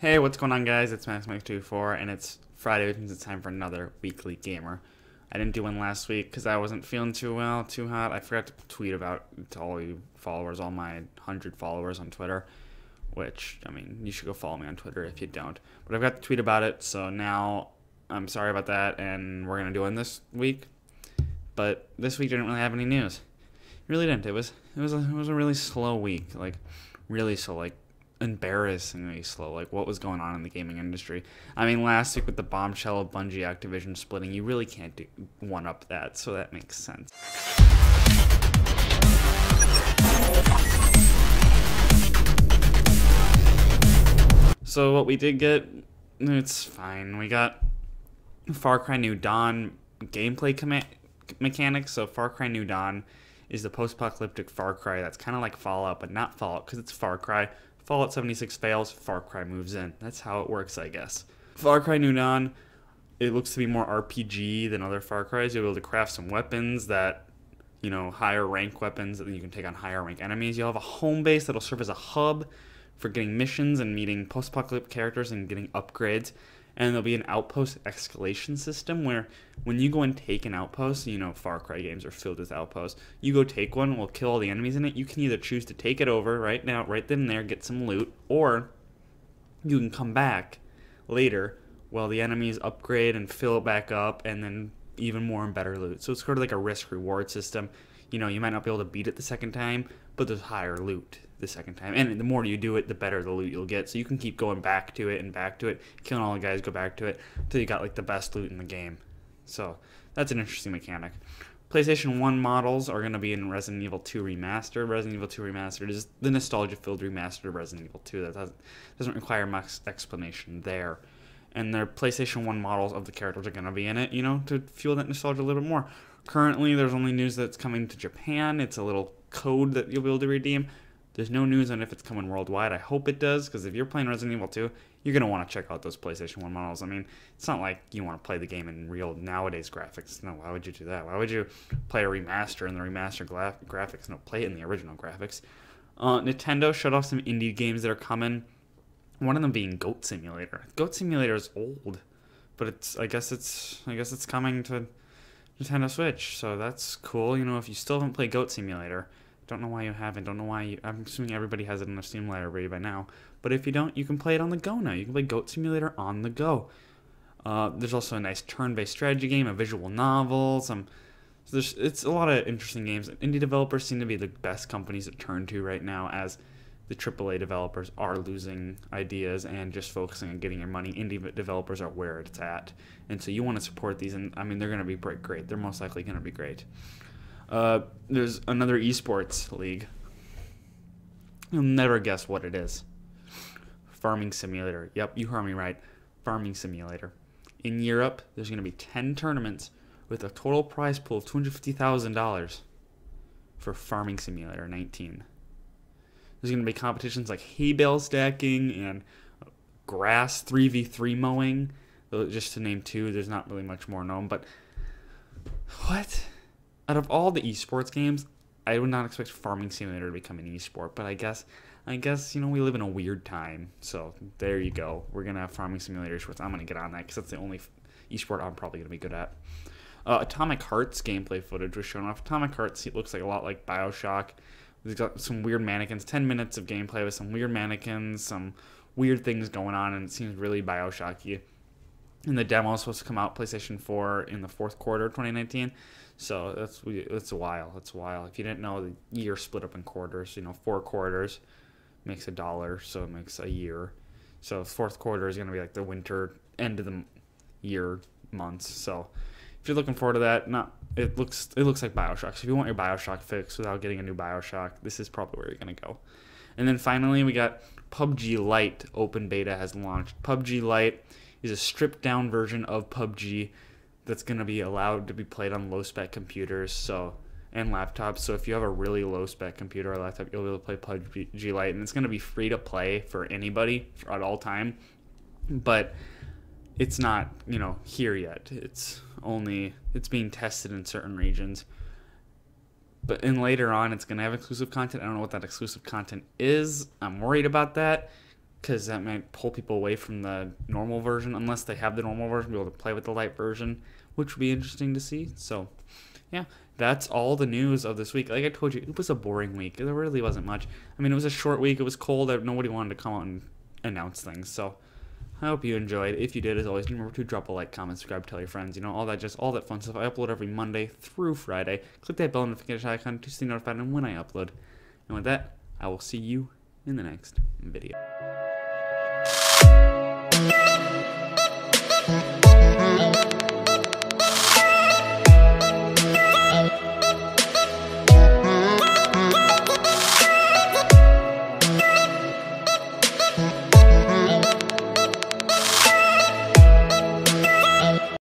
Hey, what's going on, guys? It's MaxMax24, and it's Friday, which means it's time for another weekly gamer. I didn't do one last week because I wasn't feeling too well, too hot. I forgot to tweet about to all you followers, all my 100 followers on Twitter, which, I mean, you should go follow me on Twitter if you don't. But I've got to tweet about it, so now I'm sorry about that, and we're going to do one this week. But this week didn't really have any news. It really didn't. It was a really slow week, like, really slow, like, embarrassingly slow, like what was going on in the gaming industry. I mean, last week with the bombshell of Bungie Activision splitting, you really can't do one up that, so that makes sense. So what we did get, it's fine. We got Far Cry New Dawn gameplay mechanics. So Far Cry New Dawn is the post-apocalyptic Far Cry that's kind of like Fallout, but not Fallout because it's Far Cry. Fallout 76 fails, Far Cry moves in. That's how it works, I guess. Far Cry New Dawn, it looks to be more RPG than other Far Cries. You'll be able to craft some weapons that, you know, higher rank weapons that you can take on higher rank enemies. You'll have a home base that'll serve as a hub for getting missions and meeting post-apocalyptic characters and getting upgrades. And there'll be an outpost escalation system where when you go and take an outpost, you know, Far Cry games are filled with outposts. You go take one, we'll kill all the enemies in it. You can either choose to take it over right now, right then and there, get some loot, or you can come back later while the enemies upgrade and fill it back up, and then even more and better loot. So it's sort of like a risk-reward system. You know, you might not be able to beat it the second time, but there's higher loot the second time. And the more you do it, the better the loot you'll get. So you can keep going back to it and back to it, killing all the guys, go back to it, until you got like the best loot in the game. So that's an interesting mechanic. PlayStation 1 models are going to be in Resident Evil 2 Remastered. Resident Evil 2 Remastered is the nostalgia-filled remastered of Resident Evil 2. That doesn't require much explanation there. And their PlayStation 1 models of the characters are going to be in it, you know, to fuel that nostalgia a little bit more. Currently, there's only news that's coming to Japan. It's a little code that you'll be able to redeem. There's no news on if it's coming worldwide. I hope it does, because if you're playing Resident Evil 2, you're going to want to check out those PlayStation 1 models. I mean, it's not like you want to play the game in real nowadays graphics. No, why would you do that? Why would you play a remaster in the remastered graphics? No, play it in the original graphics. Nintendo showed off some indie games that are coming. One of them being Goat Simulator. Goat Simulator is old, but I guess it's coming to Nintendo Switch, so that's cool. You know, if you still haven't played Goat Simulator, don't know why you haven't, I'm assuming everybody has it in their Steam library by now, but if you don't, you can play it on the go now. You can play Goat Simulator on the go. There's also a nice turn-based strategy game, a visual novel, it's a lot of interesting games. Indie developers seem to be the best companies to turn to right now, as the AAA developers are losing ideas and just focusing on getting your money. Indie developers are where it's at, and so you want to support these, and I mean, they're going to be great. They're most likely going to be great. There's another esports league. You'll never guess what it is. Farming Simulator. Yep, you heard me right. Farming Simulator. In Europe, there's going to be 10 tournaments with a total prize pool of $250,000 for Farming Simulator 19. There's going to be competitions like hay bale stacking and grass 3v3 mowing. Just to name two, there's not really much more known. But what? Out of all the esports games, I would not expect Farming Simulator to become an esport. But I guess you know, we live in a weird time. So there you go. We're going to have Farming Simulator esports. I'm going to get on that because that's the only esport I'm probably going to be good at. Atomic Hearts gameplay footage was shown off. Atomic Hearts, it looks like a lot like BioShock. We've got some weird mannequins, 10 minutes of gameplay with some weird mannequins, some weird things going on, and it seems really BioShock-y. And the demo is supposed to come out PlayStation 4 in the fourth quarter of 2019, so that's a while. That's a while. If you didn't know, the year split up in quarters. You know, 4 quarters makes $1, so it makes a year. So fourth quarter is going to be like the winter, end of the year months. So if you're looking forward to that, it looks like BioShock. So if you want your BioShock fix without getting a new BioShock, this is probably where you're going to go. And then finally, we got PUBG Lite open beta has launched. PUBG Lite is a stripped-down version of PUBG that's going to be allowed to be played on low-spec computers and laptops. So if you have a really low-spec computer or laptop, you'll be able to play PUBG Lite. And it's going to be free to play for anybody at all time. But it's not, you know, here yet. It's being tested in certain regions. But later on, it's going to have exclusive content. I don't know what that exclusive content is. I'm worried about that because that might pull people away from the normal version unless they have the normal version, be able to play with the Lite version, which would be interesting to see. So, yeah, that's all the news of this week. Like I told you, it was a boring week. There really wasn't much. I mean, it was a short week. It was cold. Nobody wanted to come out and announce things. So, I hope you enjoyed. If you did, as always, remember to drop a like, comment, subscribe, tell your friends. You know, all that fun stuff. I upload every Monday through Friday. Click that bell notification icon to stay notified when I upload. And with that, I will see you in the next video.